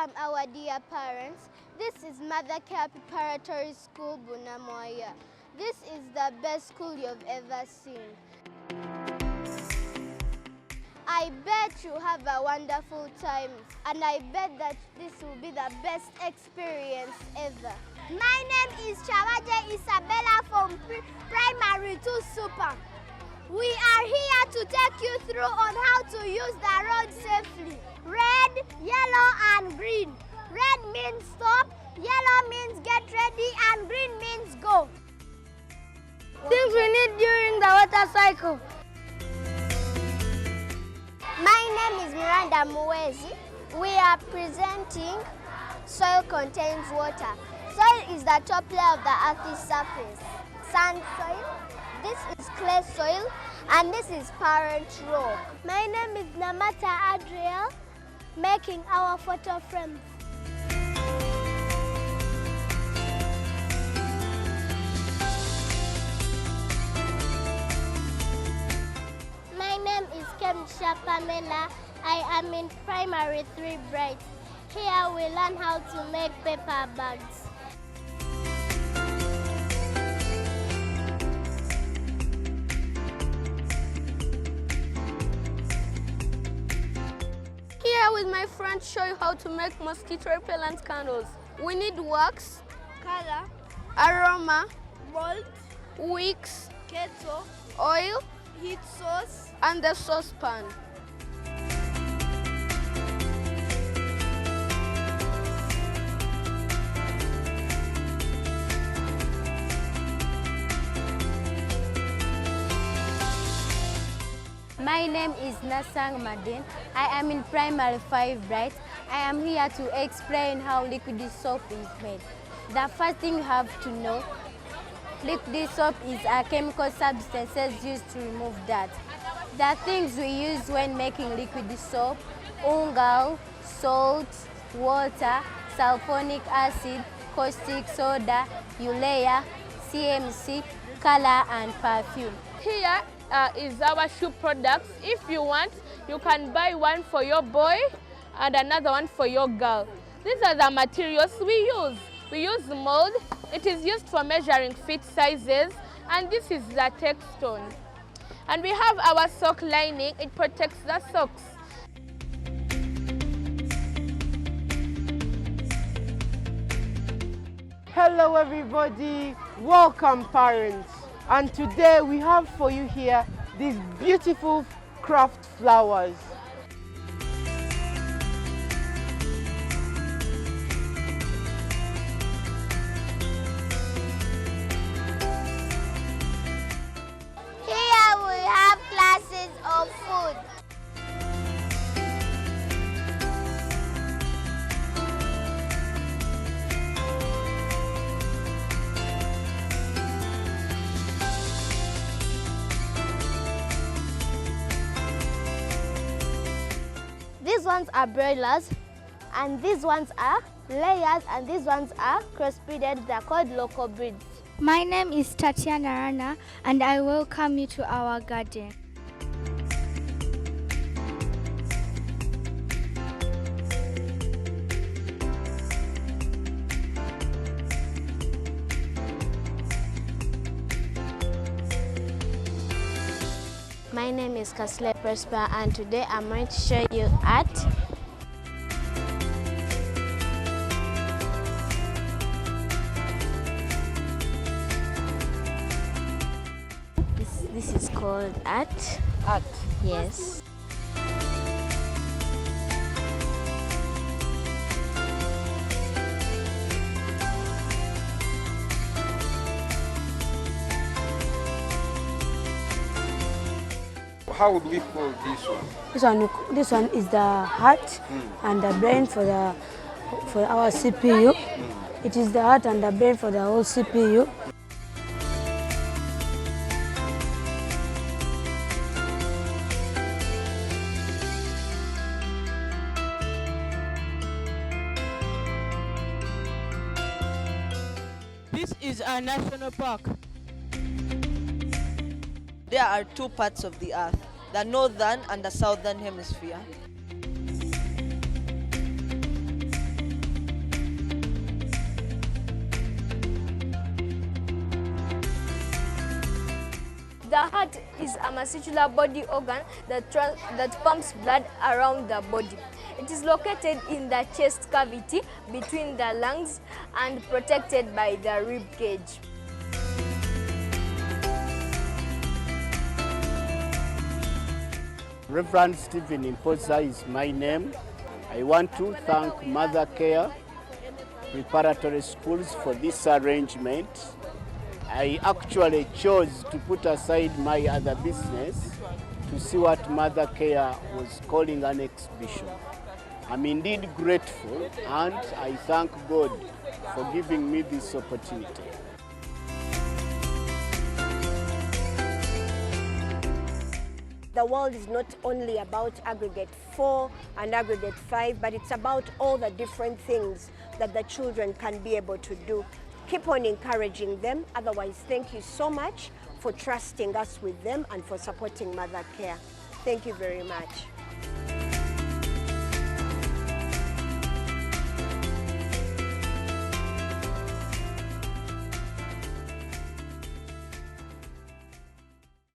welcome our dear parents. This is Mothercare Preparatory School, Bunamwaya. This is the best school you've ever seen. I bet you have a wonderful time, and I bet that this will be the best experience ever. My name is Chawaje Isabella from Primary 2 Super. We are here to take you through on how to use the road safely. Red, yellow, and green. Red means stop, yellow means get ready, and green means go. Things we need during the water cycle. My name is Miranda Muwezi. We are presenting soil contains water. Soil is the top layer of the earth's surface. Sand soil, this is clay soil, and this is parent rock. My name is Namata Adriel, making our photo frames. My name is Kemsha Pamela. I am in Primary 3 Bright. Here we learn how to make paper bags. Here with my friend show you how to make mosquito repellent candles. We need wax, Color, aroma, mold, wicks, kettle, oil, heat source, and the saucepan. My name is Nasang Madin. I am in Primary 5 Bright. I am here to explain how liquid soap is made. The first thing you have to know, liquid soap is a chemical substances used to remove dirt. The things we use when making liquid soap: unga, salt, water, sulfonic acid, caustic soda, urea, CMC, color, and perfume. Here is our shoe products. If you want, you can buy one for your boy and another one for your girl. These are the materials we use. We use mold. It is used for measuring feet sizes, and this is the textone. And we have our sock lining. It protects the socks. Hello everybody, welcome parents. And today we have for you here these beautiful craft flowers. Here we have classes of food. These ones are broilers, and these ones are layers, and these ones are crossbreeded. They're called local breeds. My name is Tatiana Rana, and I welcome you to our garden. My name is Kasle Prosper, and today I'm going to show you art. This is called art. Art. Yes. How would we call this one? This one is the heart and the brain for our CPU. It is the heart and the brain for the whole CPU. This is a national park. There are two parts of the earth, the northern and the southern hemisphere. heart is a muscular body organ that pumps blood around the body. It is located in the chest cavity between the lungs and protected by the rib cage. Reverend Stephen Imposa is my name. I want to thank Mothercare Preparatory Schools for this arrangement. I actually chose to put aside my other business to see what Mothercare was calling an exhibition. I'm indeed grateful, and I thank God for giving me this opportunity. The world is not only about aggregate 4 and aggregate 5, but it's about all the different things that the children can be able to do. Keep on encouraging them. Otherwise, thank you so much for trusting us with them and for supporting Mothercare. Thank you very much.